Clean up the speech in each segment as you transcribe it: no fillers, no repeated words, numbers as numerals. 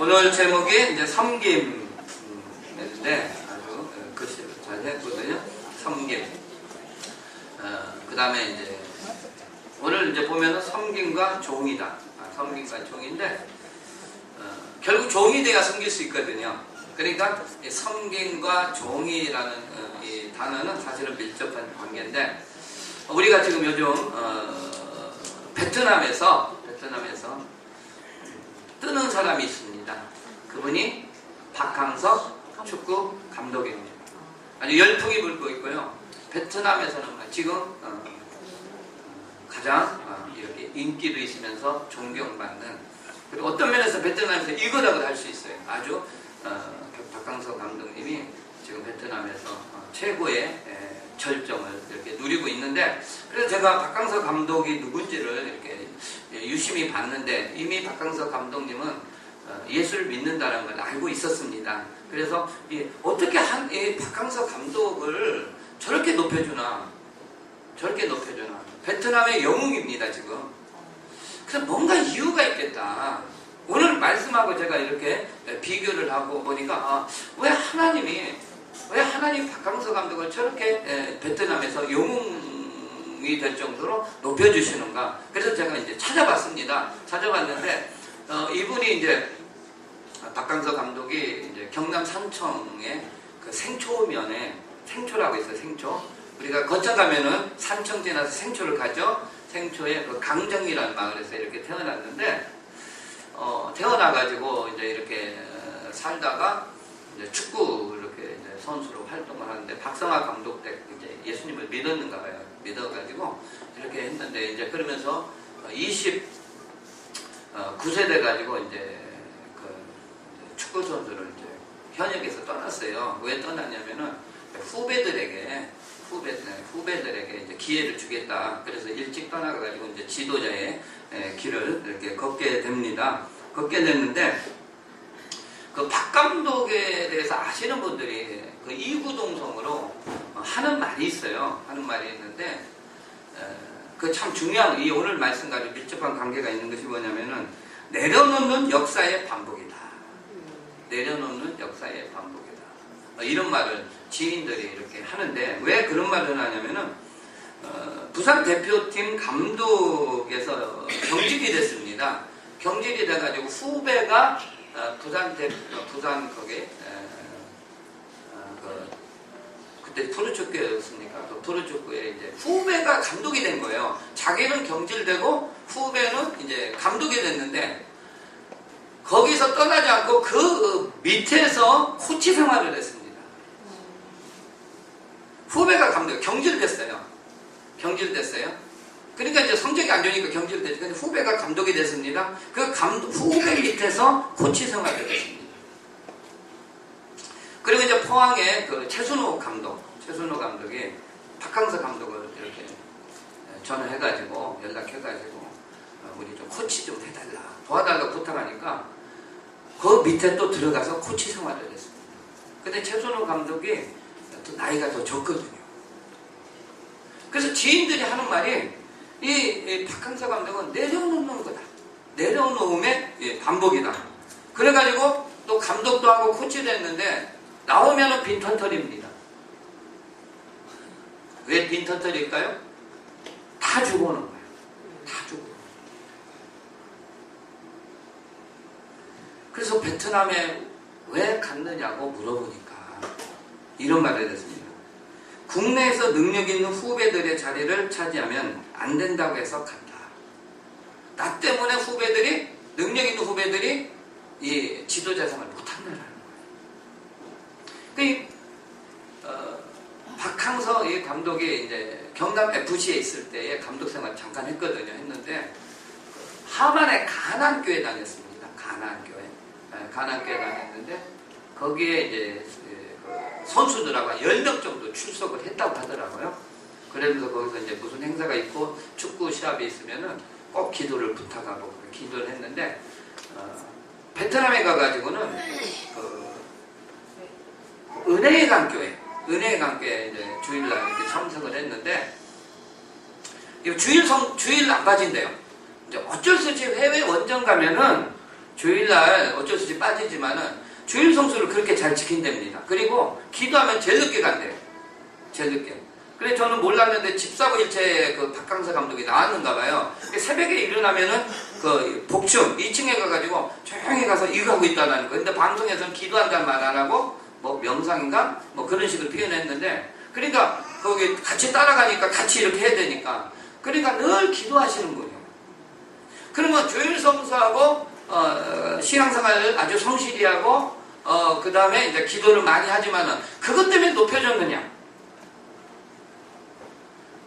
오늘 제목이 이제 섬김인데 아주 글씨를 잘 했거든요. 섬김. 그 다음에 이제 오늘 이제 보면은 섬김과 종이다. 섬김과 종인데 결국 종이 돼야 섬길 수 있거든요. 그러니까 이 섬김과 종이라는 이 단어는 사실은 밀접한 관계인데 우리가 지금 요즘 베트남에서 뜨는 사람이 있습니다. 그분이 박항석 축구 감독입니다. 아주 열풍이 불고 있고요. 베트남에서는 지금 가장 이렇게 인기도 있으면서 존경받는, 그리고 어떤 면에서 베트남에서 이거라고 할 수 있어요. 아주 박항석 감독님이 지금 베트남에서 최고의 절정을 이렇게 누리고 있는데, 그래서 제가 박항석 감독이 누군지를 이렇게 유심히 봤는데 이미 박항석 감독님은 예수를 믿는다는 걸 알고 있었습니다. 그래서 어떻게 이 박항석 감독을 저렇게 높여주나 베트남의 영웅입니다 지금. 그래서 뭔가 이유가 있겠다. 오늘 말씀하고 제가 이렇게 비교를 하고 보니까 왜 하나님 박항석 감독을 저렇게 베트남에서 영웅이 될 정도로 높여주시는가. 그래서 제가 이제 찾아봤는데 이분이 이제 박항석 감독이 이제 경남 산청의 그 생초라고 있어요. 생초. 우리가 거쳐 가면은 산청 지나서 생초를 가죠. 생초의 그 강정이라는 마을에서 이렇게 태어났는데 태어나가지고 이제 이렇게 살다가 이제 축구 이렇게 이제 선수로 활동을 하는데 박성학 감독 때 이제 예수님을 믿었는가 봐요. 믿어가지고 이렇게 했는데 이제 그러면서 29세 돼가지고 이제 그 축구 선수를 이제 현역에서 떠났어요. 왜 떠났냐면은 후배들에게 이제 기회를 주겠다. 그래서 일찍 떠나가지고 이제 지도자의 길을 이렇게 걷게 됩니다. 걷게 됐는데 그 박 감독에 대해서 아시는 분들이 그 이구동성으로 하는 말이 있어요. 하는 말이 있는데 그 참 중요한 이 오늘 말씀과 아주 밀접한 관계가 있는 것이 뭐냐면은 내려놓는 역사의 반복이다. 내려놓는 역사의 반복이다. 이런 말을 지인들이 이렇게 하는데 왜 그런 말을 하냐면은 부산 대표팀 감독에서 경질이 됐습니다. 경질이 돼가지고 후배가 부산 거기 그때 프로축구였으니까 그 프로축구에 이제 후배가 감독이 된 거예요. 자기는 경질되고 후배는 이제 감독이 됐는데 거기서 떠나지 않고 그 밑에서 코치 생활을 했습니다. 후배가 감독, 경질됐어요. 그러니까 이제 성적이 안 좋으니까 경질됐죠. 근데 후배가 감독이 됐습니다. 그 후배 밑에서 코치 생활을 했습니다. 그리고 이제 포항의 그 최순호 감독이 박항석 감독을 이렇게 전화해가지고 연락해가지고 우리 좀 코치 좀 해달라, 도와달라고 부탁하니까 그 밑에 또 들어가서 코치 생활을 했습니다. 근데 최순호 감독이 또 나이가 더 적거든요. 그래서 지인들이 하는 말이 이 박항석 감독은 내려놓는 거다. 내려놓음의 반복이다. 그래가지고 또 감독도 하고 코치도 했는데 나오면은 빈털터리입니다. 왜 빈털터리일까요? 다 죽어오는 거예요. 다 죽어. 그래서 베트남에 왜 갔느냐고 물어보니까 이런 말을 했습니다. 국내에서 능력 있는 후배들의 자리를 차지하면 안 된다고 해서 간다. 나 때문에 능력 있는 후배들이 이 지도자 생활을 못한다는 거예요. 박항석 이 감독이 이제 경남 FC에 있을 때에 감독 생활 잠깐 했거든요. 했는데 하만의 가난교회 다녔습니다. 가난교회 다녔는데 거기에 이제 선수들하고 10명 정도 출석을 했다고 하더라고요. 그러면서 거기서 이제 무슨 행사가 있고 축구 시합이 있으면은 꼭 기도를 부탁하고 기도를 했는데 베트남에 가가지고는 은혜의 강교회에 이제 주일날 이렇게 참석을 했는데 주일 안 빠진대요. 이제 어쩔 수 없이 해외 원정 가면은 주일날 어쩔 수 없이 빠지지만은 주일 성수를 그렇게 잘 지킨답니다. 그리고 기도하면 제일 늦게 간대요. 제일 늦게. 그래 저는 몰랐는데 집사부일체 그 박강서 감독이 나왔는가 봐요. 새벽에 일어나면은 그 복층 2층에 가가지고 조용히 가서 이거 하고 있다는 거. 근데 방송에서는 기도한다는 말 안 하고 뭐 명상인가 뭐 그런 식으로 표현했는데, 그러니까 거기 같이 따라가니까 같이 이렇게 해야 되니까, 그러니까 늘 기도하시는 분이에요. 그러면 주일 성수하고 신앙생활을 아주 성실히 하고 그 다음에 이제 기도를 많이 하지만은 그것 때문에 높여졌느냐?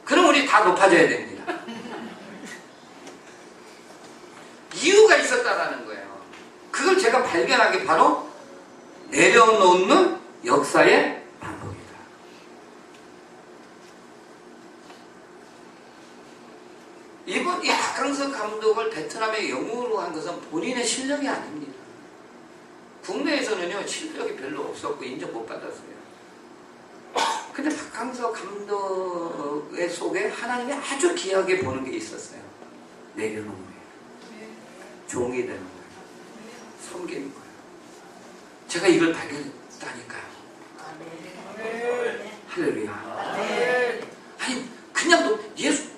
그럼 우리 다 높아져야 됩니다. 이유가 있었다라는 거예요. 그걸 제가 발견한 게 바로 내려놓는 역사의 반복이다. 이번 이 박강석 감독을 베트남의 영웅으로 한 것은 본인의 실력이 아닙니다. 국내에서는요 실력이 별로 없었고 인정 못 받았어요. 근데 박강석 감독의 속에 하나님이 아주 귀하게 보는 게 있었어요. 내려놓는 거예요. 종이 되는 거예요. 섬기는 거예요. 제가 이걸 발견했다니까요. 할렐루야. 아니 그냥 예수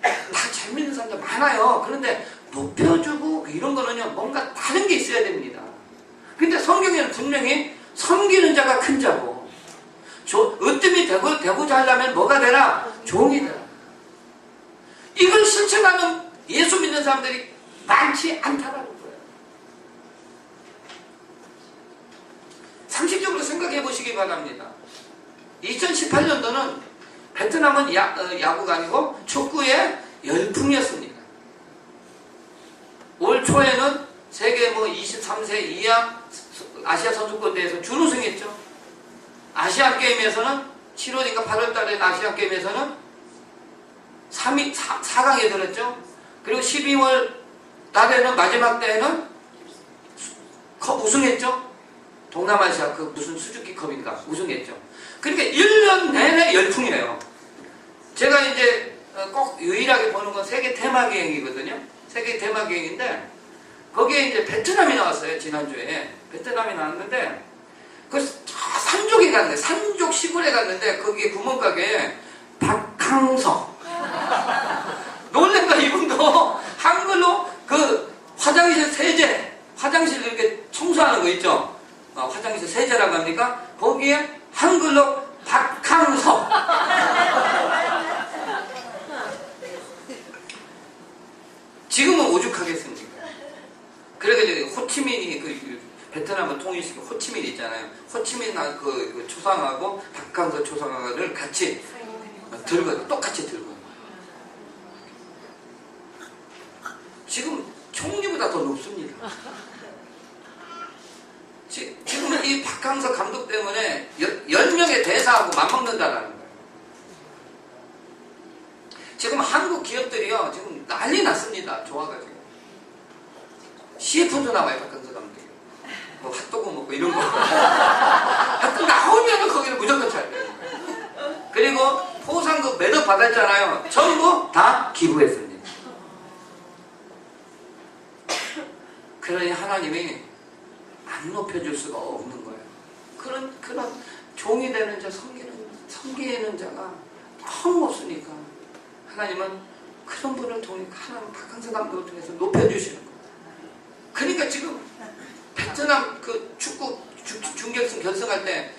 다 잘 믿는 사람들 많아요. 그런데 높여주고 이런 거는요 뭔가 다른 게 있어야 됩니다. 근데 성경에는 분명히 섬기는 자가 큰 자고 으뜸이 되고자 하려면 뭐가 되라? 종이 되라. 이걸 실천하는 예수 믿는 사람들이 많지 않다라는 거예요. 상식적으로 생각해 보시기 바랍니다. 2018년도는 베트남은 야구가 아니고 축구의 열풍이었습니다. 올 초에는 세계 23세 이하 아시아 선수권대회에서 준우승했죠. 아시안 게임에서는 7월인가 8월 달에 아시안 게임에서는 4강에 들었죠. 그리고 12월 달에는 마지막 때에는 우승했죠. 동남아시아 그 무슨 수주키컵인가 우승했죠. 그러니까 1년 내내 열풍이에요. 제가 이제 꼭 유일하게 보는 건 세계 테마기행이거든요. 세계 테마기행인데 거기에 이제 베트남이 나왔어요. 지난주에 베트남이 나왔는데 그 산족에 갔는데 산족 시골에 갔는데 거기에 구멍가게에 박항석 놀란 거. 이분도 한글로 그 화장실 세제 화장실 이렇게 청소하는 거 있죠. 화장실 세제라고 합니까? 거기에 한글로 박항석. 지금은 오죽하겠습니까? 그래가지고 호치민이 그 베트남을 통일시킨 호치민 있잖아요. 호치민 그 초상하고 박항서 초상화를 같이 들고 똑같이 들고. 지금 총리보다 더 높습니다. 지금은 이 박항서 감독 때문에 10명의 대사하고 맞먹는다라는 거예요. 지금 한국 기업들이요 지금 난리 났습니다. 좋아가지고 CF도 나와요. 박항서 감독이 뭐 핫도그 먹고 이런 거 하여튼 나오면은 거기는 무조건 잘 돼요. 그리고 포상금 매덕 받았잖아요. 전부 다 기부했습니다. 그러니 하나님이 안 높여줄 수가 없는 거예요. 그런 종이 되는 자, 섬기는 자가 너무 없으니까 하나님은 그런 분을 통해 하나님 박항서 감독을 통해서 높여주시는 거예요. 그러니까 지금 베트남 그 축구 준결승 결승할 때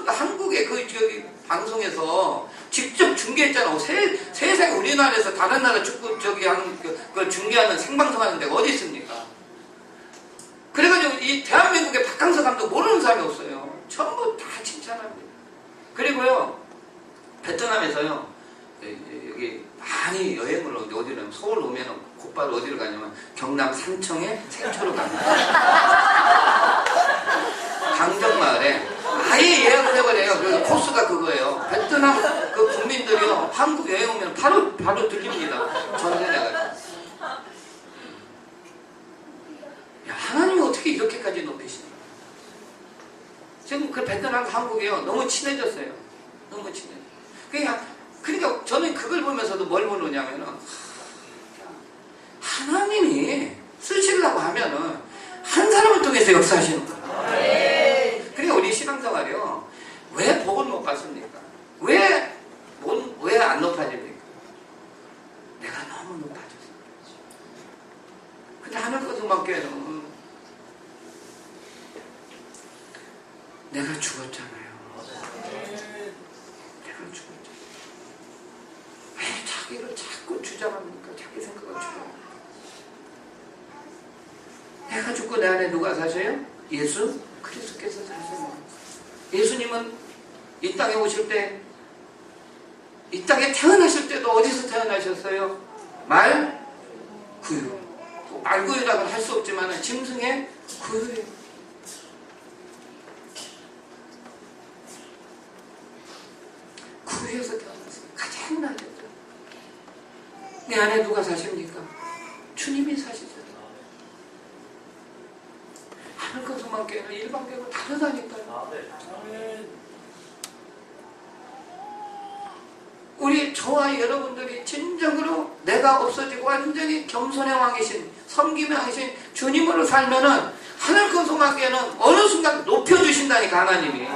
한국의 그 저기 방송에서 직접 중계했잖아. 세상에 우리나라에서 다른 나라 축구 저기 하는 그 중계하는 생방송하는 데가 어디 있습니까? 그래가지고 이 대한민국의 박항서 감독 모르는 사람이 없어요. 전부 다 칭찬합니다. 그리고요 베트남에서요 여기 많이 여행을 어디를 서울 오면 곧바로 어디를 가냐면 경남 산청에 생초로 갑니다. 강정마을에 아예 예약을 해버려요. 그래서 코스가 그거예요. 베트남 그 국민들이요 한국 여행 오면 바로 들립니다. 전세내가지고. 야, 하나님이 어떻게 이렇게까지 높이시나? 지금 그 베트남과 한국이요 너무 친해졌어요. 너무 친해져. 그러니까 저는 그걸 보면서도 뭘 보느냐면은 하나님이 쓰시려고 하면은 한 사람을 통해서 역사하시는 거예요. 그러니까 우리 신앙생활이요, 왜 복을 못 받습니까? 왜 안 높아집니까? 내가 너무 높아져서. 근데 하늘거듭교회는 내가 죽었잖아요. 내가 죽었잖아요. 왜 자기를 자꾸 주장합니까? 자기 생각을 주장합니까? 내가 죽고 내 안에 누가 사셔요? 예수 그리스도께서 사셔요. 예수님은 이 땅에 오실 때, 이 땅에 태어나실 때도 어디서 태어나셨어요? 말구유. 말구유라고는 할 수 없지만 짐승의 구유예요. 구유에서 태어났어요. 가장 낮았죠. 내 안에 누가 사십니까? 주님이 사시잖아요. 하늘거듭교회는 일반교회가 다르다니까요. 우리 저와 여러분들이 진정으로 내가 없어지고 완전히 겸손의 왕이신, 섬김의 왕이신 주님으로 살면은 하늘거듭교회는 어느 순간 높여주신다니까, 하나님이.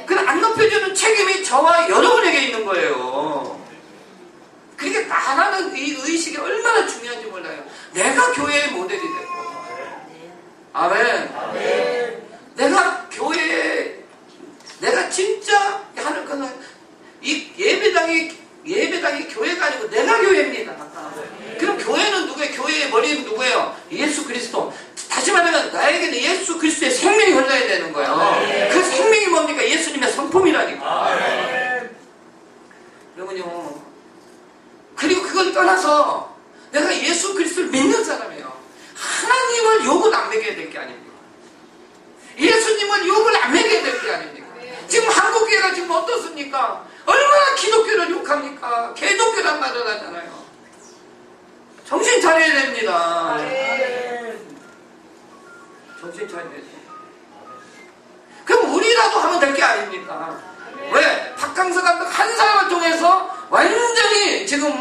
그 안 높여주는 책임이 저와 여러분에게 있는 거예요. 그러니까 나라는 이 의식이 얼마나 중요한지 몰라요. 내가 교회의 모델이 되고, 아멘. 내가 교회에, 내가 진짜 하늘거듭, 이 예배당이 교회가 아니고 내가 교회입니다. 그럼 교회는 누구예요? 교회의 머리는 누구예요? 예수 그리스도. 다시 말하면 나에게는 예수 그리스도의 생명이 흘러야 되는 거예요. 그 생명이 뭡니까? 예수님의 성품이라니까. 여러분요, 그리고 그걸 떠나서 내가 예수 그리스도를 믿는 사람이에요. 하나님을 욕을 안 먹여야 될 게 아닙니까? 예수님을 욕을 안 먹여야 될 게 아닙니까? 지금 한국교회가 지금 어떻습니까? 얼마나 기독교를 욕합니까? 개독교란 말을 하잖아요. 정신 차려야 됩니다. 정신 차려야 돼요. 그럼 우리라도 하면 될 게 아닙니까? 왜? 박강서 감독 한 사람을 통해서 완전히 지금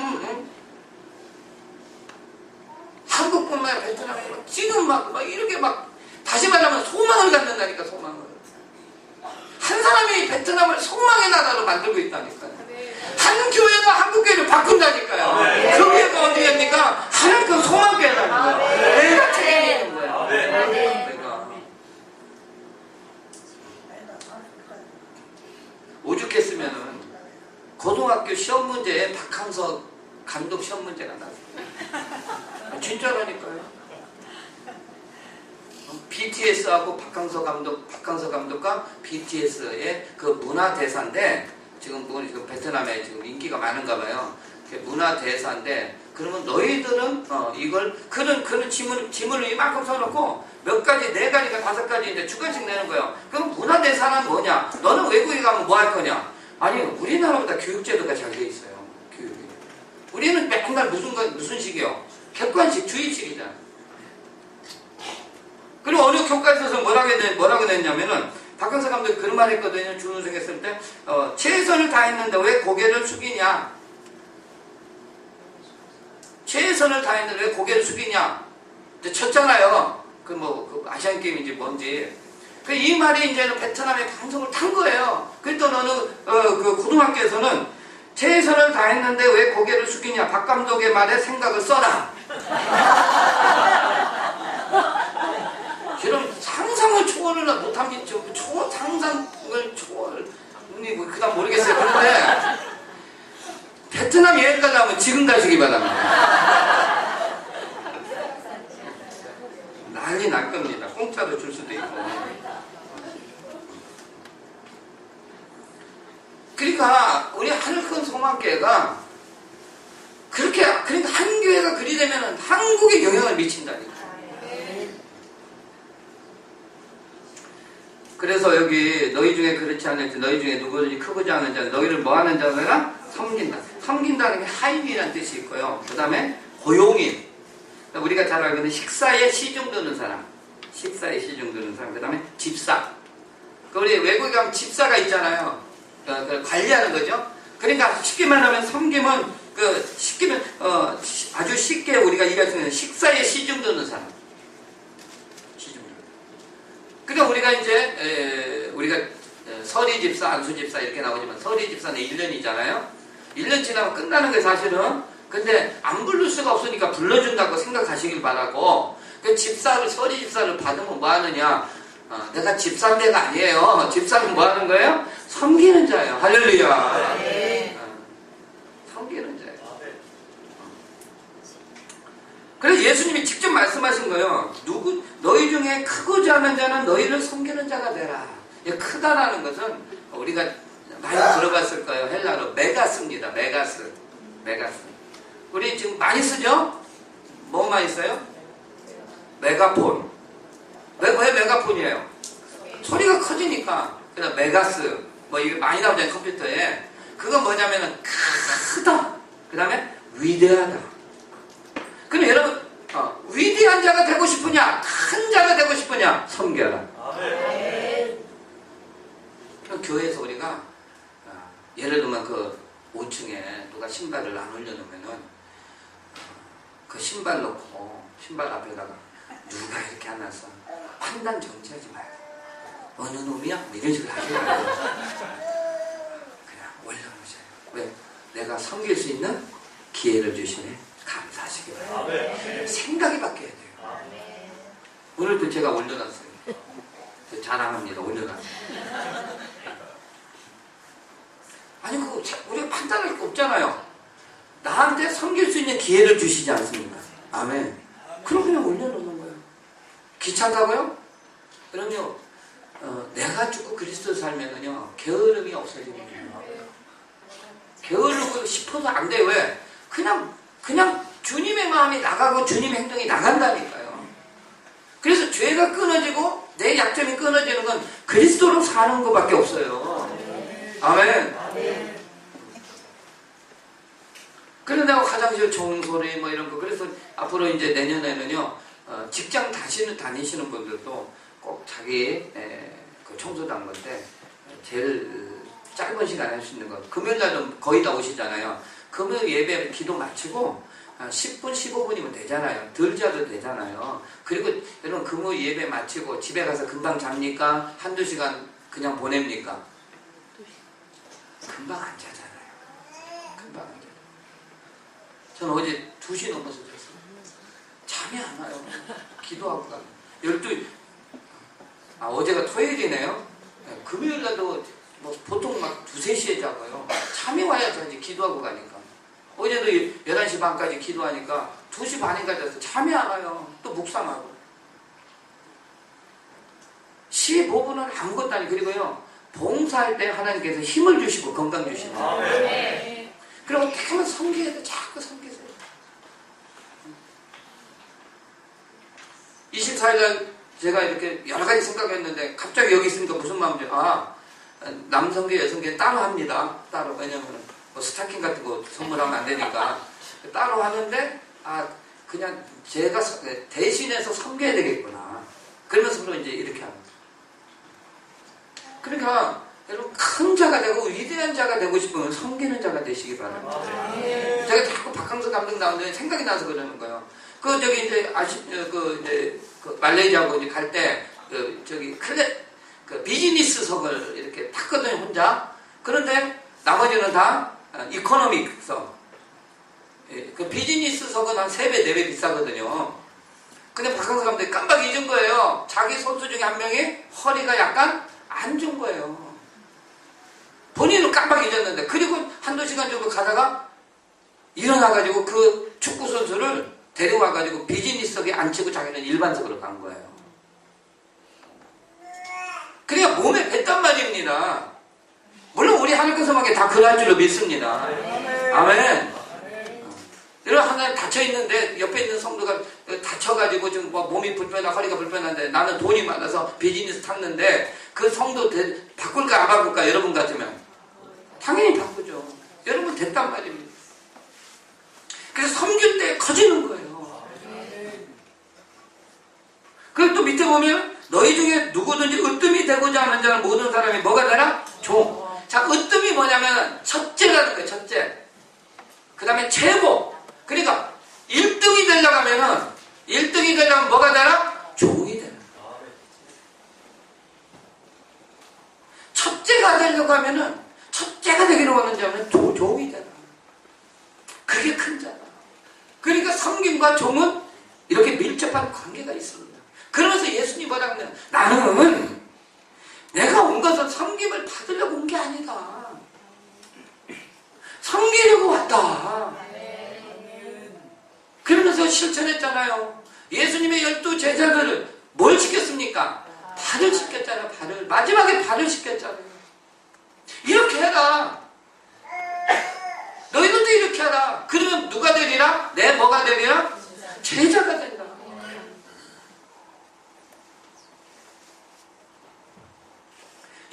한국뿐만 아니라 베트남뿐만 지금 막 이렇게 막 다시 말하면 소망을 갖는다니까, 소망을. 한 사람이 베트남을 소망의 나라로 만들고 있다니까요. 한 교회가 한국 교회를 바꾼다니까요. 그 교회가 어디입니까? 하나님 소망교회라니까요. 내가 책임이 있는 거예요. 내가 오죽했으면은 고등학교 시험 문제에 박항서 감독 시험 문제가 나왔어요. 진짜라니까요. BTS하고 박항서 감독과 BTS의 그 문화대사인데, 지금 베트남에 지금 인기가 많은가 봐요. 문화대사인데, 그러면 너희들은, 그런 지문을 이만큼 써놓고, 몇 가지, 4가지가 5가지인데 주관식 내는 거예요. 그럼 문화대사는 뭐냐? 너는 외국에 가면 뭐 할 거냐? 아니, 우리나라보다 교육제도가 잘 돼 있어요. 교육이. 우리는 맨날 무슨 식이요? 객관식, 주의식이잖아. 그리고 어느 교과서에서 뭐라고 냈냐면은, 박항서 감독이 그런 말 했거든요. 준우승 했을 때, 최선을 다했는데 왜 고개를 숙이냐? 최선을 다했는데 왜 고개를 숙이냐? 쳤잖아요. 그 아시안게임인지 뭔지. 이 말이 이제는 베트남의 방송을 탄 거예요. 그랬더니 그 고등학교에서는 최선을 다했는데 왜 고개를 숙이냐? 박 감독의 말에 생각을 써라. 여러분, 상상을 초월을 못합니다. 상상을 초월. 그다음 모르겠어요. 그런데 베트남 여행 가려면 지금 가시기 바랍니다. 난리 날 겁니다. 공짜로 줄 수도 있고. 그러니까 우리 하늘큰 소망교회가 그러니까 한 교회가 그리 되면은 한국에 영향을 미친다니까. 그래서 여기 너희 중에 그렇지 않을지, 너희 중에 누구든지 크고지 않은 자, 너희를 뭐 하는 자가 섬긴다. 섬긴다는 게 하인이라는 뜻이 있고요. 그 다음에 고용인. 우리가 잘 알고 있는 식사에 시중 드는 사람. 식사에 시중 드는 사람. 그 다음에 집사. 우리 외국에 가면 집사가 있잖아요. 관리하는 거죠. 그러니까 쉽게 말하면 섬김은 쉽게는 아주 쉽게 우리가 이해할 수 있는 식사에 시중 듣는 사람. 시중. 그러니까 우리가 이제 우리가 서리 집사, 안수 집사 이렇게 나오지만 서리 집사는 1년이잖아요. 1년 지나면 끝나는 게 사실은. 근데 안 부를 수가 없으니까 불러준다고 생각하시길 바라고. 그 집사를 서리 집사를 받으면 뭐 하느냐? 내가 집사인데가 아니에요. 집사는 뭐 하는 거예요? 섬기는 자예요. 할렐루야. 섬기는 자예요. 그래서 예수님이 직접 말씀하신 거예요. 너희 중에 크고자 하는 자는 너희를 섬기는 자가 되라. 크다라는 것은 우리가 많이 들어봤을 거예요. 헬라로 메가스입니다. 메가스. 우리 지금 많이 쓰죠? 뭐 많이 써요? 메가폰. 왜 메가폰이에요? 소리가 커지니까. 그래서 메가스. 뭐 이게 많이 나오잖아요. 컴퓨터에. 그건 뭐냐면은 크다. 그 다음에 위대하다. 그럼 여러분 위대한 자가 되고 싶으냐? 큰 자가 되고 싶으냐? 섬겨라. 교회에서 우리가 예를 들면 그 5층에 누가 신발을 안 올려놓으면은 그 신발 놓고 신발 앞에다가 누가 이렇게 해놨어. 판단 정지하지 말고 어느 놈이야? 뭐 이런 식으로 하지 말고 그냥 올려놓으세요. 왜? 내가 섬길 수 있는 기회를 주시네. 감사하시기 바랍니다. 생각이 바뀌어야 돼요. 오늘도 제가 올려놨어요. 자랑합니다. 올려놨어요. 아니 우리가 판단할 게 없잖아요. 나한테 섬길 수 있는 기회를 주시지 않습니까? 아멘. 그럼 그냥 올려놓는 거예요. 귀찮다고요? 그럼요. 내가 죽고 그리스도 살면은요 게으름이 없어지는 거예요. 게으르고 싶어도 안 돼요. 왜? 그냥 주님의 마음이 나가고 주님의 행동이 나간다니까요. 그래서 죄가 끊어지고 내 약점이 끊어지는 건 그리스도로 사는 것밖에 없어요. 아멘. 그래서 내가 화장실 청소리 뭐 이런 거. 그래서 앞으로 이제 내년에는요 직장 다니시는 분들도 꼭 자기 그 청소 담글 때 제일 짧은 시간에 할 수 있는 거. 금요일 날은 거의 다 오시잖아요. 금요일 예배 기도 마치고 10분 15분이면 되잖아요. 덜 자도 되잖아요. 그리고 여러분 금요일 예배 마치고 집에 가서 금방 잡니까? 한두 시간 그냥 보냅니까? 금방 안 자잖아요. 금방 안 자요. 저는 어제 2시 넘어서 잤어요. 잠이 안 와요. 기도하고 가요. 12, 어제가 토요일이네요. 네, 금요일날도 뭐 보통 막 2, 3시에 자고요. 잠이 와야 자지 기도하고 가니까. 어제도 11시 반까지 기도하니까 2시 반인까지 자서 잠이 안 와요. 또 묵상하고. 15분은 아무것도 아니고. 그리고요 봉사할 때 하나님께서 힘을 주시고 건강 주시고. 그리고 어떻게 하면 섬겨야 돼. 자꾸 섬기세요. 24일날 제가 이렇게 여러 가지 생각했는데 갑자기 여기 있으니까 무슨 마음이죠? 남성계 여성계 따로 합니다. 따로. 왜냐면 뭐 스타킹 같은 거 선물하면 안 되니까 따로 하는데 그냥 제가 대신해서 섬겨야 되겠구나. 그러면서 이제 이렇게 합니다. 그러니까 여러분 큰 자가 되고 위대한 자가 되고 싶으면 섬기는 자가 되시기 바랍니다. 제가 자꾸 박항서 감독 나오는데 생각이 나서 그러는 거예요. 저기 이제 그 말레이시아하고 이제 갈 때 저기 비즈니스석을 이렇게 탔거든요 혼자. 그런데 나머지는 다 이코노믹석. 그 비즈니스석은 한 3배, 4배 비싸거든요. 근데 박항서 감독이 깜빡 잊은 거예요. 자기 선수 중에 한 명이 허리가 약간 안 좋은 거예요. 본인은 깜빡 잊었는데. 그리고 한두 시간 정도 가다가 일어나가지고 그 축구 선수를 데려와가지고 비즈니스석에 앉히고 자기는 일반석으로 간 거예요. 그러니까 몸에 뱉단 말입니다. 물론 우리 하늘께서만게 다 그럴 줄로 믿습니다. 아멘. 여러분 하나님 닫혀있는데 옆에 있는 성도가 다쳐가지고 지금 뭐 몸이 불편하고 허리가 불편한데 나는 돈이 많아서 비즈니스 탔는데 그 성도 바꿀까 안 바꿀까? 여러분 같으면 당연히 바꾸죠. 여러분 됐단 말입니다. 그래서 섬길 때 커지는 거예요. 그리고 또 밑에 보면 너희 중에 누구든지 으뜸이 되고자 하는 자는 모든 사람이 뭐가 되라? 종. 자, 으뜸이 뭐냐면 첫째라는 거예요. 첫째. 그 다음에 최고. 그러니까 1등이 되려면 뭐가 되나? 종이 되나. 첫째가 되려고 하면은, 첫째가 되기로 하는 자는 종이 되나. 그게 큰 자다. 그러니까 성김과 종은 이렇게 밀접한 관계가 있습니다. 그러면서 예수님 뭐라고 하냐면, 나는 내가 온 것은 섬김을 받으려고 온 게 아니다. 섬기려고 왔다. 그러면서 실천했잖아요. 예수님의 12 제자들을 뭘 시켰습니까? 발을 씻겼잖아요. 발을. 마지막에 발을 씻겼잖아요. 이렇게 해라. 너희들도 이렇게 하라. 그러면 누가 되리라? 내 뭐가 되리라? 제자가 된다.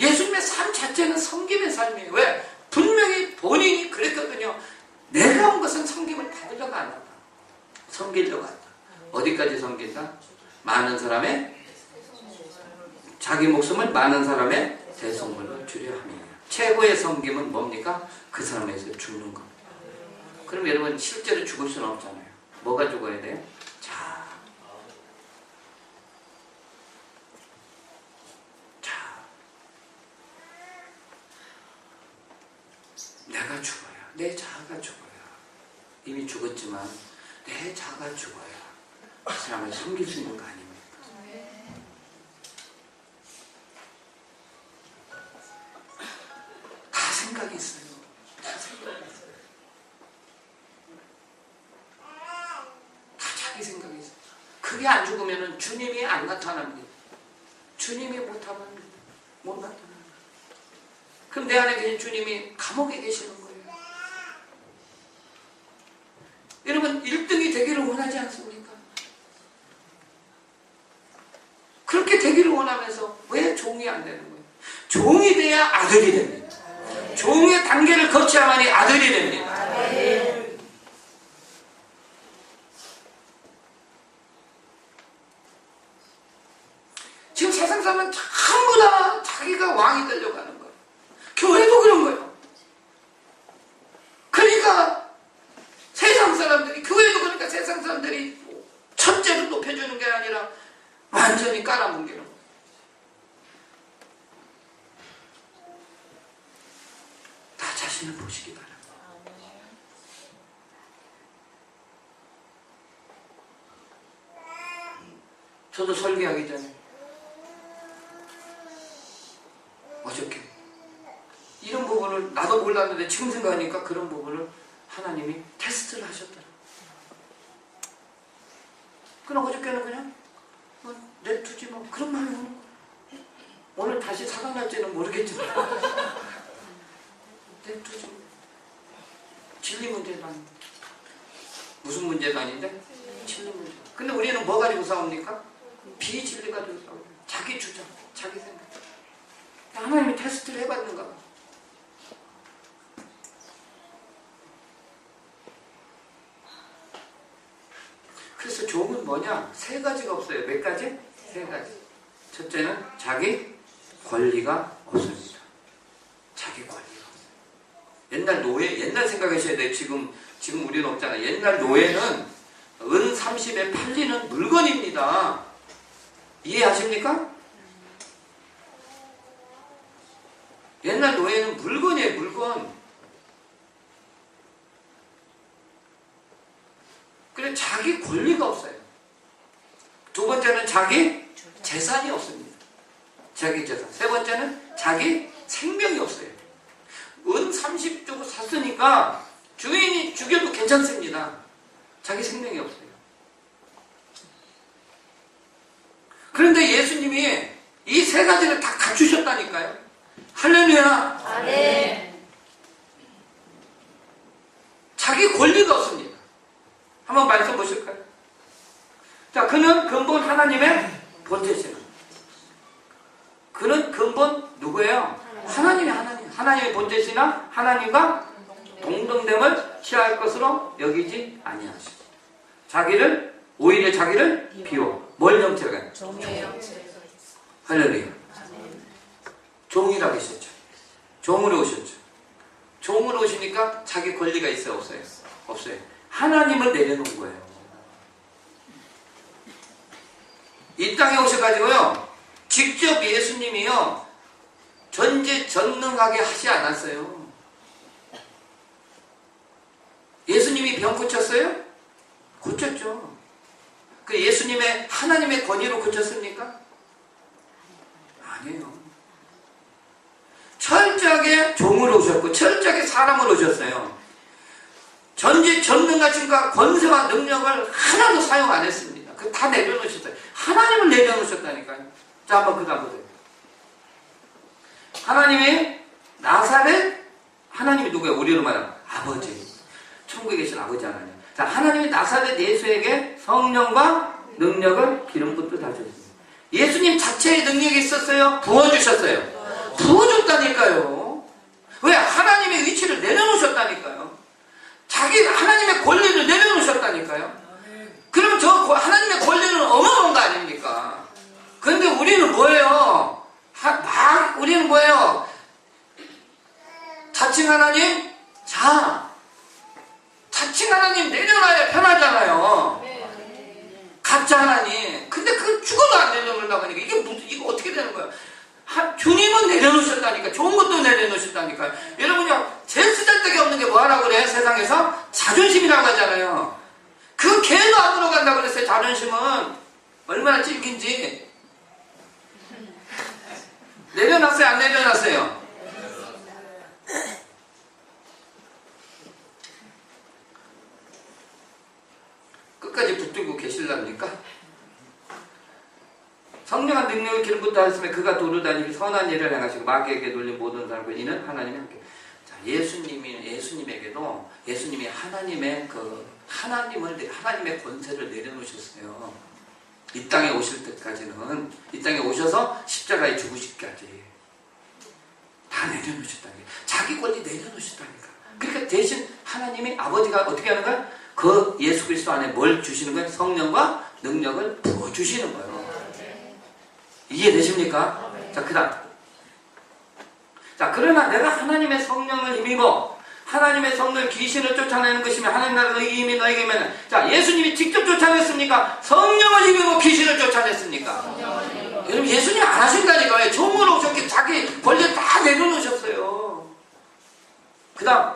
예수님의 삶 자체는 섬김의 삶이에요. 왜? 분명히 본인이 그랬거든요. 내가 온 것은 섬김을 받으려고 안 한다. 섬기려고 한다. 어디까지 섬긴다? 많은 사람의 자기 목숨을 많은 사람의 대속물로 주려 함이에요. 최고의 섬김은 뭡니까? 그 사람에 서 죽는 겁니다. 그럼 여러분 실제로 죽을 수는 없잖아요. 뭐가 죽어야 돼요? 자, 내가 죽어야, 내 자아가 죽어야, 이미 죽었지만 내 자아가 죽어야 그 사람을 섬길 수 있는 거 아닙니까? 다 생각이 있어요. 다 생각이 있어요. 다 자기 생각이 있어요. 그게 안 죽으면 주님이 안 나타납니다. 주님이 못하면 못 나타납니다. 그럼 내 안에 계신 주님이 감옥에 계시는 거예요. 여러분 1등이 되기를 원하지 않습니까? 그렇게 되기를 원하면서 왜 종이 안 되는 거예요? 종이 돼야 아들이 됩니다. 종의 단계를 거쳐야만이 아들이 됩니다. 지금 세상 사람은 전부 다 자기가 왕이 되려고 하는 거예요. 교회도 그런 거예요. 그러니까 세상 사람들이, 교회도 그러니까 세상 사람들이 첫째로 높여주는 게 아니라 완전히 깔아뭉개는 거예요. 나 자신을 보시기 바랍니다. 저도 설교하기 전에 어저께 이런 부분을 나도 몰랐는데 지금 생각하니까 그런 부분을 하나님이 테스트를 하셨더라고요. 그럼 어저께는 그냥 냅두지 뭐 그런 마음이 오는 거예요. 오늘 다시 살아날지는 모르겠지만 냅두지. 진리 문제도 아닌데. 무슨 문제도 아닌데? 진리 문제. 근데 우리는 뭐 가지고 싸웁니까? 비진리 가지고 싸워요. 자기 주장, 자기 생각. 하나님이 테스트를 해봤는가 봐. 그래서 종은 뭐냐? 세 가지가 없어요. 몇 가지? 세 가지. 첫째는 자기 권리가 없습니다. 자기 권리가 없어요. 옛날 노예, 옛날 생각하셔야 돼요. 지금 우리는 없잖아요. 옛날 노예는 은 30에 팔리는 물건입니다. 이해하십니까? 옛날 노예는 물건이에요, 물건. 그래, 자기 권리가 없어요. 두 번째는 자기 재산이 없습니다. 자기 재산. 세 번째는 자기 생명이 없어요. 은 30 주고 샀으니까 주인이 죽여도 괜찮습니다. 자기 생명이 없어요. 그런데 예수님이 이 세 가지를 다 갖추셨다니까요. 할렐루야. 아멘. 자기 권리가 없습니다. 한번 말씀 보실까요? 자, 그는 근본 하나님의 본체시는. 그는 근본 누구예요? 하나님의 본체시나 하나님과 동등됨을 취할 것으로 여기지 아니하시고 오히려 자기를 비워. 뭘 형체가? 종의 형체. 할렐루야. 종이라고 하셨죠. 종으로 오셨죠. 종으로 오시니까 자기 권리가 있어요, 없어요? 없어요. 하나님을 내려놓은 거예요. 이 땅에 오셔가지고요, 직접 예수님이요, 전지전능하게 하지 않았어요. 예수님이 병 고쳤어요? 고쳤죠. 그 예수님의 하나님의 권위로 고쳤습니까? 아니에요. 철저하게 종으로 오셨고 철저하게 사람으로 오셨어요. 전지전능하신가 권세와 능력을 하나도 사용 안 했습니다. 그 다 내려놓으셨어요. 하나님을 내려놓으셨다니까요. 자, 한번 그 다음 보세요. 하나님이 나사렛, 하나님이 누구예요? 우리로 말하면 아버지. 천국에 계신 아버지 하나님. 자, 하나님이 나사렛 예수에게 성령과 능력을 기름 붓듯 하셨습니다. 예수님 자체의 능력이 있었어요? 부어주셨어요? 부어줬다니까요. 왜? 하나님의 위치를 내려놓으셨다니까요. 자기 하나님의 권리를 내려놓으셨다니까요. 그럼 저 하나님의 권리는 어마어마한 거 아닙니까? 그런데 우리는 뭐예요? 우리는 뭐예요? 자칭 하나님? 자칭 하나님 내려놔야 편하잖아요. 가짜 하나님. 근데 그 죽어도 안 내려놓으려고 하니까 이거 어떻게 되는 거야? 주님은 내려놓으셨다니까. 좋은 것도 내려놓으셨다니까요. 여러분요, 제일 쓰잘데기 없는 게 뭐하라고 그래요? 세상에서? 자존심이라고 하잖아요. 그 개도 안 들어간다고 그랬어요. 자존심은. 얼마나 찔긴지. 내려놨어요? 안 내려놨어요? 끝까지 붙들고 계실랍니까? 성령한 능력을 기름 붓다 하였으면 그가 도로 다니기 선한 일을 행하시고 마귀에게 놀린 모든 사람과 이는 하나님이 함께. 자, 예수님에게도 예수님이 하나님의 하나님의 권세를 내려놓으셨어요. 이 땅에 오실 때까지는, 이 땅에 오셔서 십자가에 죽으시기까지 다 내려놓으셨다니까. 자기 권리 내려놓으셨다니까. 그러니까 대신 하나님이 아버지가 어떻게 하는 거야? 그 예수 그리스도 안에 뭘 주시는 거예요? 성령과 능력을 부어주시는 거예요. 이해되십니까? 자, 그 다음. 자, 그러나 내가 하나님의 성령을 힘입어 하나님의 성령 귀신을 쫓아내는 것이며 하나님 나라의 힘이 너에게 있으면, 자, 예수님이 직접 쫓아냈습니까? 성령을 힘입어 귀신을 쫓아냈습니까? 여러분, 예수님 안 하신다니까요. 종으로 오셨기 자기 권리 다 내려놓으셨어요. 그 다음,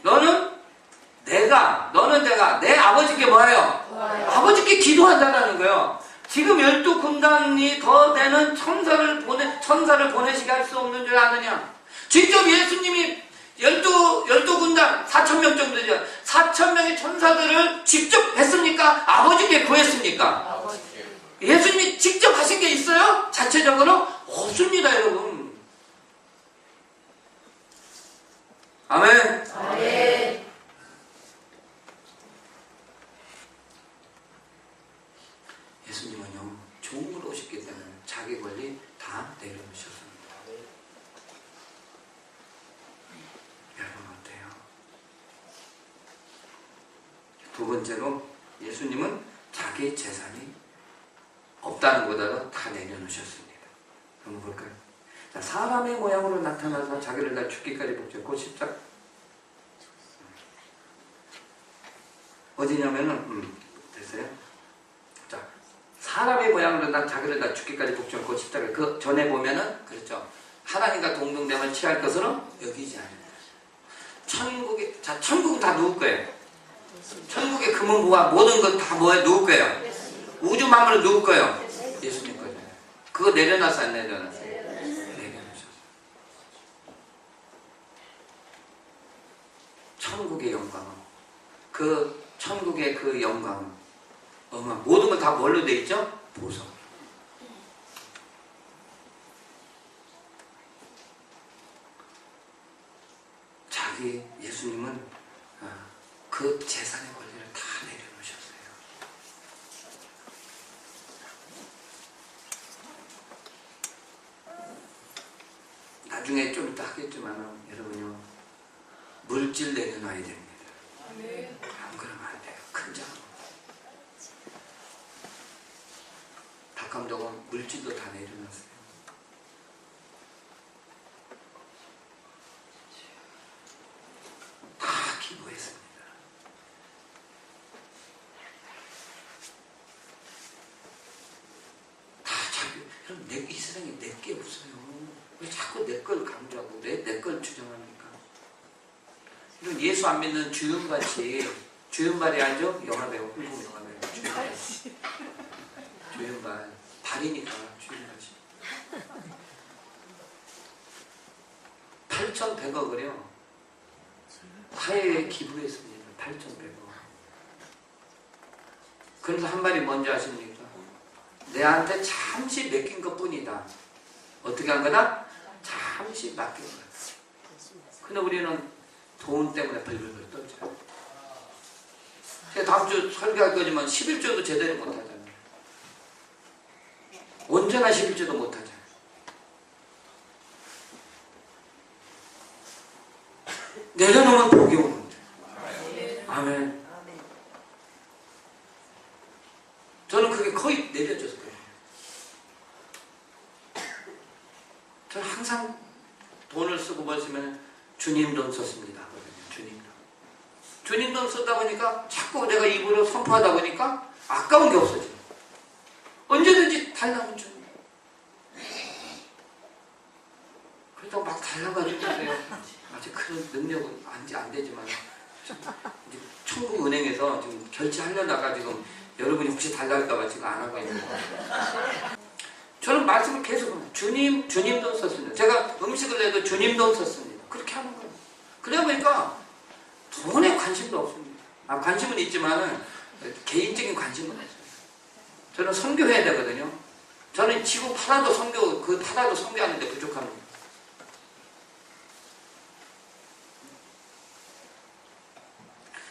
너는 내가 내 아버지께 뭐해요? 아버지께 기도한다는 거예요. 지금 12군단이 더 되는 천사를 보내시게 할 수 없는 줄 아느냐? 직접 예수님이 12군단 4,000명 정도 되죠. 4,000명의 천사들을 직접 했습니까? 아버지께 구했습니까? 예수님이 직접 하신 게 있어요? 자체적으로? 없습니다, 여러분. 아멘. 아멘. 예수님은요, 종으로 오셨기 때문에 자기 권리 다 내려놓으셨습니다. 여러분 어때요? 두 번째로 예수님은 자기 재산이 없다는 것보다도 다 내려놓으셨습니다. 한번 볼까요? 자, 사람의 모양으로 나타나서 자기를 다 죽기까지 복잡고 십자가 어디냐면은 됐어요? 자, 사람의 모양으로 난 자기를 다 죽기까지 복잡고 십자가 그 전에 보면은 그렇죠. 하나님과 동등됨을 취할 것으로 여기지 않는다. 천국은 다 누구 거예요? 천국의 금은 부와 모든 것 다 뭐에 누구 거예요? 우주 만물은 누구 거예요? 예수님 거예요. 그거 내려놨어 안 내려놨어? 천국의 영광은, 그 천국의 그 영광은 모든 건 다 뭘로 돼 있죠? 보석. 예수님은 그 재산의 권리를 다 내려놓으셨어요. 나중에 좀 이따 하겠지만 여러분요, 물질 내려놔야 됩니다. 안 그러면 안 돼요. 큰 장. 닭감독은 물질도 다 내려놨어요. 다 그럼 이 세상에 내게 없어요. 왜 자꾸 내 걸 강조하고 내 걸 주장합니까? 이런 예수 안 믿는 주윤같이 주윤발이 알죠? 영화배우, 한국 영화배우 주윤발. 주윤발 발이니까 주윤같이 8,100억을요 사회에 기부했습니다. 8,100억. 그래서 한 말이 뭔지 아십니까? 내한테 잠시 맡긴 것 뿐이다. 어떻게 한 거다? 잠시 맡긴 거다. 근데 우리는 돈 때문에 벌벌벌 떨죠. 제가 다음 주 설교할 거지만 11조도 제대로 못하잖아요. 언제나 11조도 못하잖아요. 내려놓으면 복이 오는데. 아멘. 저는 그게 거의 내려졌어요. 저는 항상 돈을 쓰고 뭘 쓰면 주님 돈 썼습니다. 주님 돈. 주님 돈 쓰다 보니까 자꾸 내가 입으로 선포하다 보니까 아까운 게 없어져요. 언제든지 달라고 주님. 그렇다고 막 달라고 하지 못해요. 아직 그런 능력은 안 되지만 충북은행에서 지금 결제하려다가 지금 여러분이 혹시 달랄까봐 지금 안 하고 있는 거예요. 저는 말씀을 계속 합니다. 주님 돈 썼습니다. 제가 음식을 내도 주님 돈 썼습니다. 그렇게 하는 거예요. 그러다 보니까 돈에 관심도 없습니다. 관심은 있지만은 개인적인 관심은 없어요. 저는 선교해야 되거든요. 저는 지구 파라도 선교하는데 부족합니다.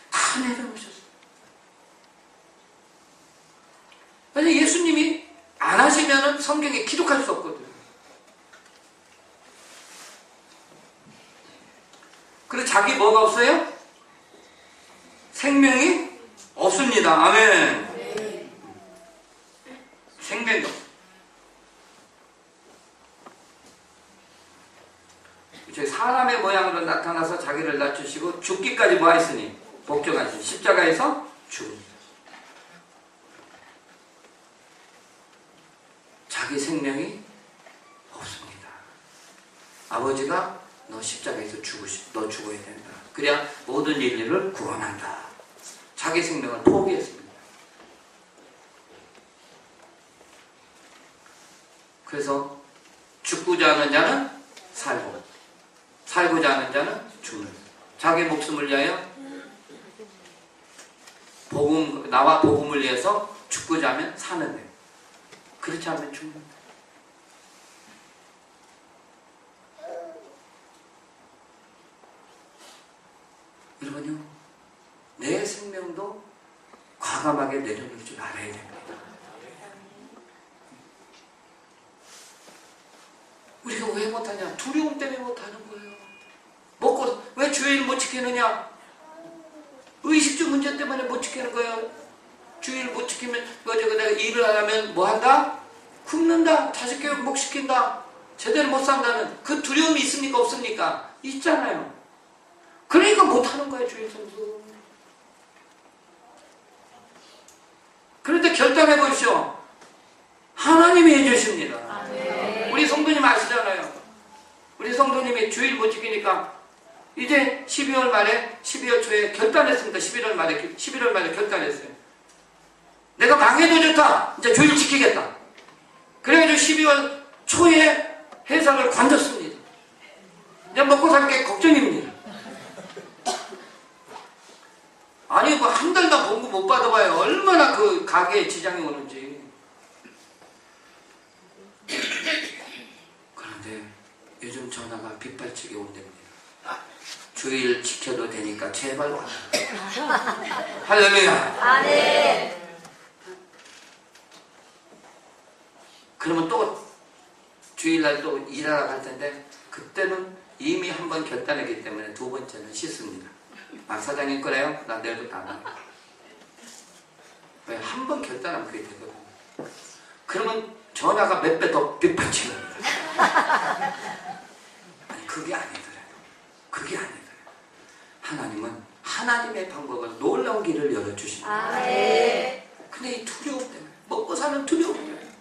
다 내려오셨어요. 그래서 예수님이 안 하시면은 성경에 기록할 수 없거든요. 그리고 자기 뭐가 없어요? 생명이 없습니다. 아멘. 생명이 없어요. 저희 사람의 모양으로 나타나서 자기를 낮추시고 죽기까지 뭐 했으니? 복종하시니 십자가에서 죽습니다. 자기 생명이 없습니다. 아버지가 너 십자가에서 너 죽어야 된다. 그래야 모든 인류를 구원한다. 자기 생명을 포기했습니다. 그래서 죽고자 하는 자는 살고, 살고자 하는 자는 죽는. 자기 목숨을 위하여 나와 복음을 위해서 죽고자 하면 사는데, 그렇지 않으면 죽는다. 여러분요, 내 생명도 과감하게 내려놓을 줄 알아야 됩니다. 우리가 왜 못하냐? 두려움 때문에 못하는 거예요. 먹고 왜 주일 못 지키느냐? 의식주 문제 때문에 못 지키는 거예요. 주일 못 지키면 내가 일을 안 하면 뭐 한다? 굶는다. 자식 교육 못 시킨다. 제대로 못 산다는 그 두려움이 있습니까? 없습니까? 있잖아요. 그러니까 못하는 거예요. 주일 성수. 그런데 결단해 보십시오. 하나님이 해주십니다. 우리 성도님 아시잖아요. 우리 성도님이 주일 못 지키니까 이제 12월 말에 12월 초에 결단했습니다. 11월 말에 결단했어요. 내가 망해도 좋다. 이제 주일 지키겠다. 그래가지고 12월 초에 회사를 관뒀습니다. 이제 먹고 살 게 걱정입니다. 아니 뭐 한 달만 공부 못 받아봐요. 얼마나 그 가게에 지장이 오는지. 그런데 요즘 전화가 빗발치게 온답니다. 주일 지켜도 되니까 제발 와. 할렐루야. 아멘. 그러면 또 주일날 또 일하러 갈 텐데 그때는 이미 한 번 결단했기 때문에 두 번째는 씻습니다. 사장님 그래요? 나 내일부터 안 해요. 왜? 한 번 결단하면 그게 되거든요. 그러면 전화가 몇 배 더 빗발치는 거예요. 아니 그게 아니더라요. 그게 아니더라요. 하나님은 하나님의 방법을 놀라운 길을 열어주십니다. 근데 이 두려움 때문에, 먹고 사는 두려움 때문에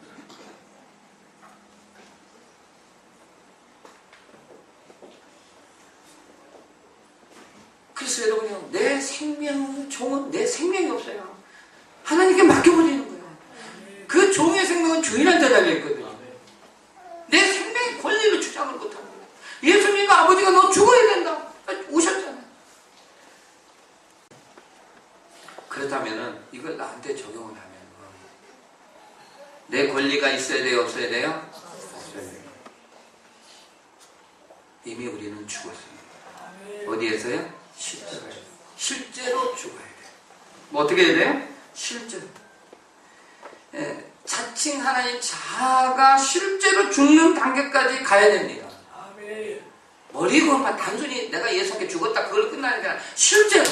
건 주인한테 달려있거든요. 내 생명의 권리를 주장을 못합니다. 예수님과 아버지가 너 죽어야 된다 오셨잖아요. 그렇다면 이걸 나한테 적용을 하면 내 권리가 있어야 돼요? 없어야 돼요? 없어야 돼요. 이미 우리는 죽었습니다. 어디에서요? 실제로 죽어야 돼요. 뭐 어떻게 해야 돼요? 실제로. 자칭 하나님 자아가 실제로 죽는 단계까지 가야 됩니다. 머리로만 단순히 내가 예수님께 죽었다 그걸로 끝나는 게 아니라 실제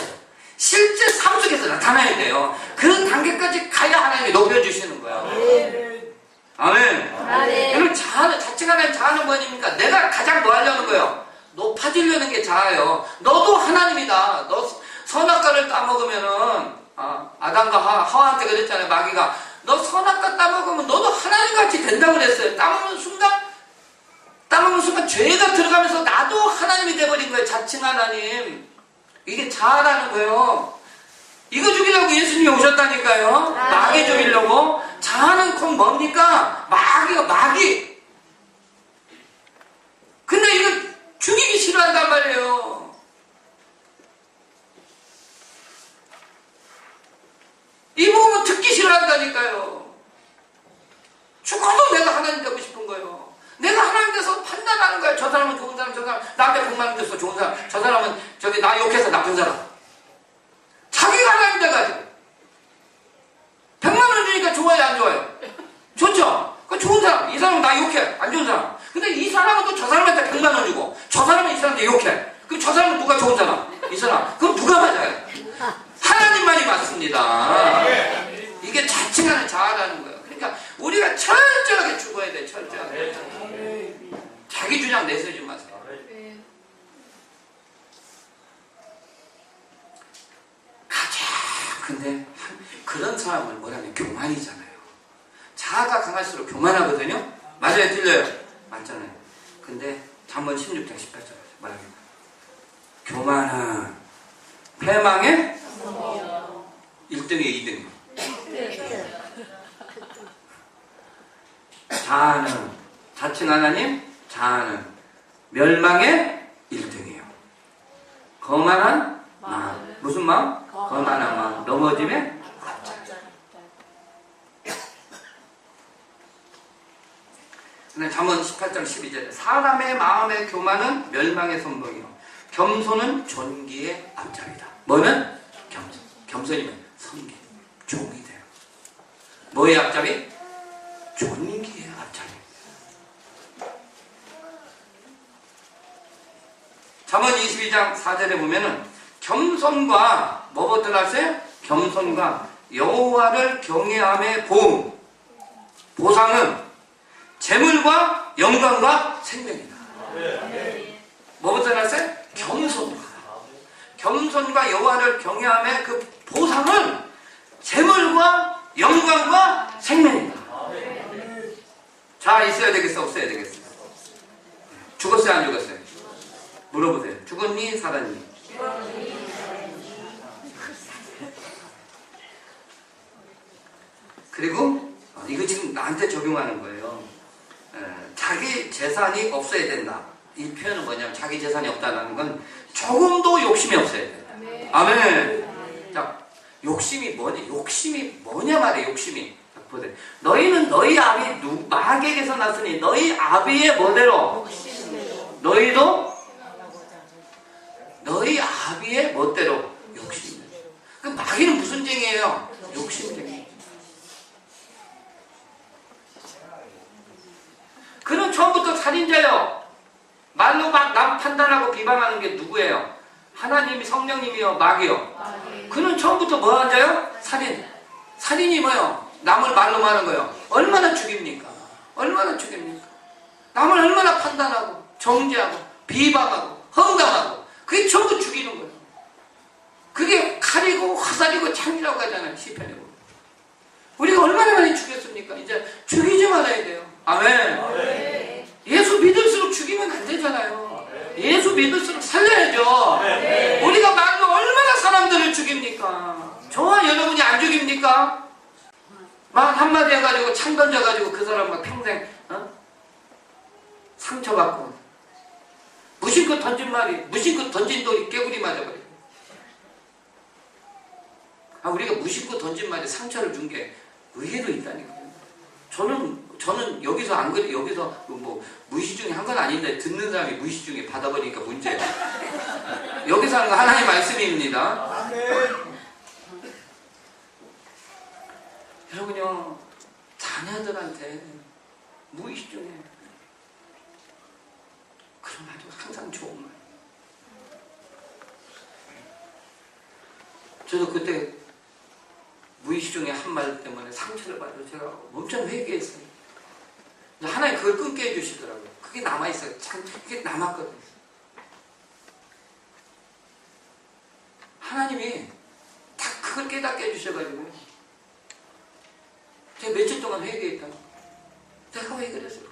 삶 속에서 나타나야 돼요. 그런 단계까지 가야 하나님이 높여주시는 거예요. 아멘. 여러분 자칭 하나님 자아는 뭐입니까? 내가 가장 뭐 하려는 거예요? 높아지려는 게 자아예요. 너도 하나님이다. 너 선악과를 따먹으면은 아담과 하와한테 그랬잖아요. 마귀가 너 선악과 따먹으면 너도 하나님같이 된다고 그랬어요. 따먹는 순간 죄가 들어가면서 나도 하나님이 돼버린 거예요. 자칭 하나님. 이게 자아라는 거예요. 이거 죽이려고 예수님이 오셨다니까요. 마귀 죽이려고. 자아는 곧 뭡니까? 마귀. 근데 이거 죽이기 싫어한단 말이에요. 이 부분은 듣기 싫어한다니까요. 죽어도 내가 하나님 되고 싶은 거예요. 내가 하나님 돼서 판단하는 거예요. 저 사람은 좋은 사람, 저 사람 나한테 100만 원 줬어 좋은 사람, 저 사람은 저기 나 욕해서 나쁜 사람. 자기가 하나님 돼가지고 100만 원 주니까 좋아요 안 좋아요? 좋죠? 그 좋은 사람, 이 사람은 나 욕해 안 좋은 사람. 근데 이 사람은 또 저 사람한테 100만 원 주고 저 사람은 이 사람한테 욕해. 그럼 저 사람은 누가 좋은 사람? 이 사람. 그럼 누가 맞아요? 하나님만이 맞습니다. 이게 자칭하는 자아라는 거예요. 그러니까 우리가 철저하게 죽어야 돼. 철저하게. 자기 주장 내세우지 마세요. 가장 근데 그런 사람을 뭐라면 교만이잖아요. 자아가 강할수록 교만하거든요. 맞아요? 틀려요? 맞잖아요. 근데 잠언 16장 18절 뭐라면 교만은 패망의 1등이에요 2등이에요. 자아는 자칭 하나님 자아는 멸망의 1등이에요. 거만한 마음. 무슨 마음? 거만한 마음. 넘어짐의 앞장. 근데 잠언 18장 12절에 사람의 마음의 교만은 멸망의 선봉이요 겸손은 존귀의 앞장이다. 뭐는? 겸손이면 성기, 종이 돼요. 뭐의 앞장이? 존귀의 앞장이. 잠언 22장 4절에 보면은 겸손과 뭐부터 나왔어요? 겸손과 여호와를 경외함의 보상은 재물과 영광과 생명이다. 뭐부터 나왔어요? 겸손과 여호와를 경외함의 그 보상은 재물과 영광과 생명이다. 자, 있어야 되겠어? 없어야 되겠어? 죽었어요? 안 죽었어요? 물어보세요. 죽었니? 살았니? 그리고 이거 지금 나한테 적용하는 거예요. 자기 재산이 없어야 된다. 이 표현은 뭐냐면 자기 재산이 없다는 건 조금도 욕심이 없어야 된다. 아멘. 자, 욕심이 뭐냐 말이에요. 욕심이. 보세요. 너희는 너희 아비 마귀에게서 났으니 너희 아비의 뭐대로 너희도 너희 아비의 멋대로 욕심. 그 마귀는 무슨 쟁이에요? 욕심쟁이. 그는 처음부터 살인자요. 말로 막 남 판단하고 비방하는 게 누구예요? 하나님이 성령님이요, 마귀요. 그는 처음부터 뭐 한 자요? 살인이 뭐요? 남을 말로 하는 거예요. 얼마나 죽입니까? 남을 얼마나 판단하고 정죄하고 비방하고 험담하고 그게 전부 죽이는 거예요. 그게 칼이고 화살이고 창이라고 하잖아요. 시편에 보면. 우리가 얼마나 많이 죽였습니까? 이제 죽이지 말아야 돼요. 아멘. 예수 믿을수록 죽이면 안 되잖아요. 예수 믿을수록 살려야죠. 우리가 말로 얼마나 사람들을 죽입니까? 저와 여러분이 안 죽입니까? 막 한마디 해가지고 창 던져가지고 그 사람 막 평생 상처받고 무심코 던진 말이 무심코 던진 돌이 깨구리 맞아버리고 우리가 무심코 던진 말이 상처를 준 게 의외로 있다니까요. 저는 여기서 안 그래 여기서 뭐 무의식 중에 한 건 아닌데 듣는 사람이 무의식 중에 받아버리니까 문제예요. 여기서 하는 거 하나님의 말씀입니다. 여러분요 자녀들한테 무의식 중에 그런 말도 항상 좋은 말. 저도 그때 무의식 중에 한 말 때문에 상처를 받아서 제가 엄청 회개했어요. 하나님 그걸 끊게 해주시더라고요. 그게 남아있어요. 참 그게 남았거든요. 하나님이 딱 그걸 깨닫게 해주셔가지고 제가 며칠 동안 회개했다고. 내가 왜 그랬을까?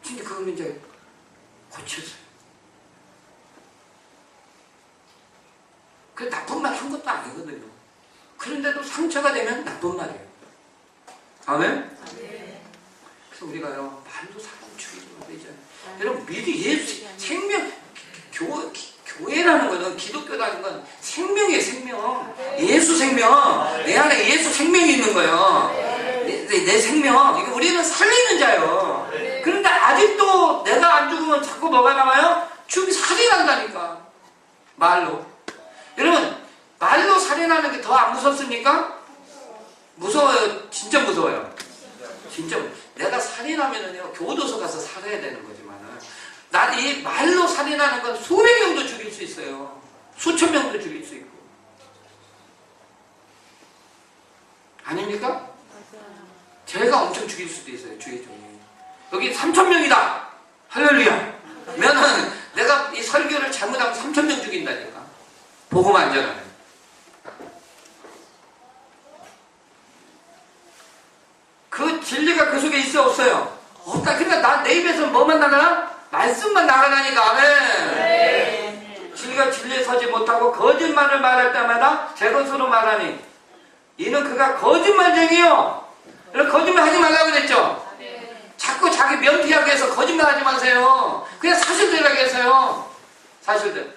진짜 그걸 이제 고쳤어요. 그 나쁜 말 한 것도 아니거든요. 그런데도 상처가 되면 나쁜 말이에요. 아멘? 그래서 우리가요, 말도 사람 죽이지 말아야죠. 여러분, 미리 예수, 생명, 교회라는 거는, 기독교라는 건 생명이에요, 생명. 예수 생명. 내 안에 예수 생명이 있는 거예요. 내 생명. 이거 우리는 살리는 자예요. 그런데 아직도 내가 안 죽으면 자꾸 뭐가 나와요? 살인한다니까. 말로. 여러분, 말로 살인하는 게 더 안 무섭습니까? 무서워요. 진짜 무서워요. 진짜. 내가 살인하면은요, 교도소 가서 살아야 되는 거지만은, 난 이 말로 살인하는 건 수백 명도 죽일 수 있어요. 수천 명도 죽일 수 있고. 아닙니까? 제가 엄청 죽일 수도 있어요. 주의 종이. 여기 3,000명이다. 할렐루야. 그러면은 내가 이 설교를 잘못하면 3,000명 죽인다니까. 복음 안전하네. 그 진리가 그 속에 있어 없어요? 없다. 그러니까 내 입에서 뭐만 나가나? 말씀만 나가라니까. 아멘. 진리가 진리에 서지 못하고 거짓말을 말할 때마다 제 것으로 말하니 이는 그가 거짓말쟁이요. 거짓말 하지 말라고 그랬죠? 자꾸 자기 면피하기 위해서 거짓말 하지 마세요. 그냥 사실대로 하세요. 사실대로.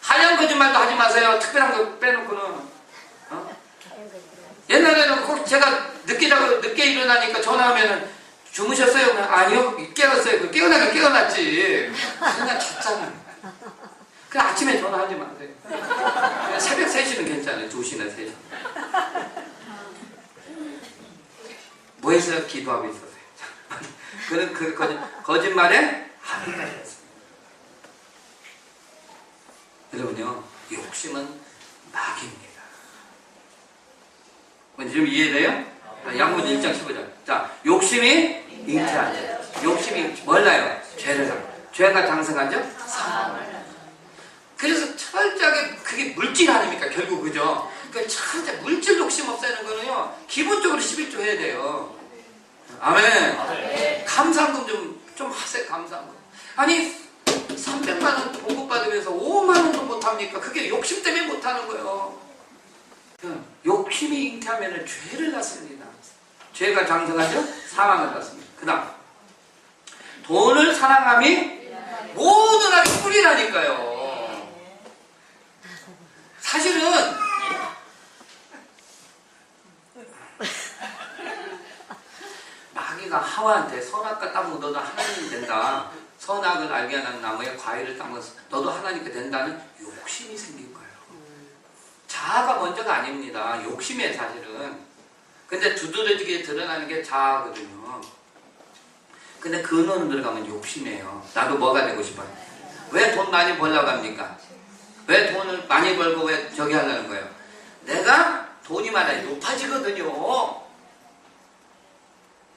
하얀 거짓말도 하지 마세요. 특별한 거 빼놓고는. 옛날에는 꼭 제가 늦게 일어나니까 전화하면은 주무셨어요? 아니요. 깨웠어요. 깨어나긴 깨어났지. 그냥 잤잖아요. 그냥 아침에 전화하지 마세요. 그냥 새벽 3시는 괜찮아요. 2시나 3시. 뭐 했어요? 기도하고 있었어요. 그 거짓말에 합의까지 했어요. 여러분요, 욕심은 마귀입니다. 지금 이해돼요? 양문 1장 15절. 자, 욕심이 잉태하죠. 욕심이 뭘나요? 죄를 하고. 죄가 장성하죠? 사망을. 그래서 철저하게 그게 물질 아닙니까? 결국 그죠? 그러니까 철저하게 물질 욕심 없애는 거는요, 기본적으로 11조 해야 돼요. 아멘. 감사금 좀 하세요. 감사금. 아니 300만 원 보급받으면서 5만 원도 못합니까? 그게 욕심 때문에 못하는 거예요. 욕심이 잉태하면 죄를 낳습니다. 죄가 장성하죠? 사망을 낳습니다. 그 다음 돈을 사랑함이 모든 악의 뿌리라니까요. 사실은 마귀가 하와한테 선악과 따먹어 너도 하나님이 된다. 선악을 알게 하는 나무에 과일을 따먹어서 너도 하나님께 된다는 욕심이 생긴 거예요. 자아가 먼저가 아닙니다. 욕심이에요, 사실은. 근데 두드러지게 드러나는 게 자아거든요. 근데 근원으로 들어가면 욕심이에요. 나도 뭐가 되고 싶어요? 왜 돈 많이 벌려고 합니까? 왜 돈을 많이 벌고 왜 저기 하려는 거예요? 내가 돈이 많아야 높아지거든요.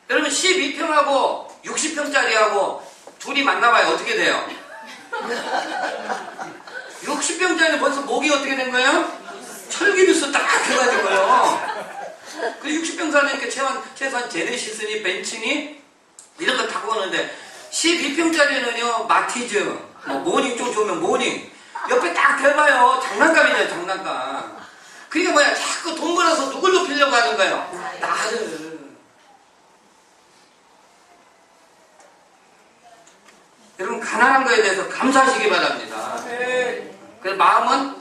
여러분 12평하고 60평짜리하고 둘이 만나봐야 어떻게 돼요? 60평짜리는 벌써 목이 어떻게 된 거예요? 철기루스 딱 해가지고요. 그 60평 사니까 최소한 제네시스니 벤츠니 이런 거 타고 오는데 12평짜리는요 마티즈 뭐 모닝 좀 좋으면 모닝 옆에 딱 대봐요. 장난감이죠, 장난감. 그게 뭐야? 자꾸 돈 벌어서 누굴 높이려고 하는 거예요? 나를. 여러분, 가난한 거에 대해서 감사하시기 바랍니다. 그래서 마음은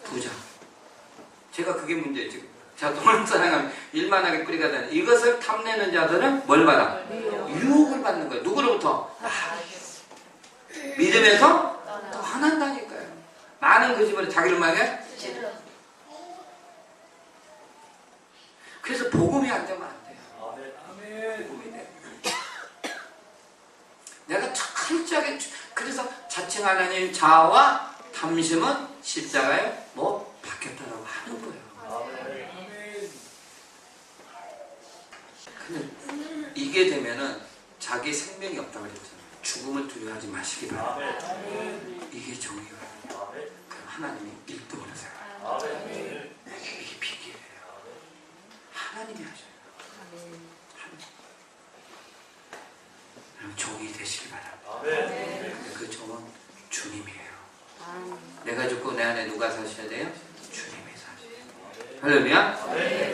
부자. 제가 그게 문제지. 자, 돈을 사랑하면 일만하게 뿌리가 되는 이것을 탐내는 자들은 뭘 받아? 유혹을 받는 거예요. 누구로부터? 믿음에서 떠난다니까요. 많은 그 집을 자기를 망해? 그래서 복음이 안 되면 안 돼요. 복음이 돼. 내가 철저하게 그래서 자칭 하나님 자아와 탐심은 십자가에 뭐 박혔다라고 하는 거예요. 근데 이게 되면은 자기 생명이 없다고 그랬잖아요. 죽음을 두려워하지 마시기 바랍니다. 이게 정의가. 그럼 하나님이 1등으로 살아요. 이게 비결이에요. 하나님이 하셔요. 하나님. 종이 되시기 바랍니다. 그 종은 주님이에요. 내가 죽고 내 안에 누가 사셔야 돼요? 주님이 사셔야 돼요. 할렐루야.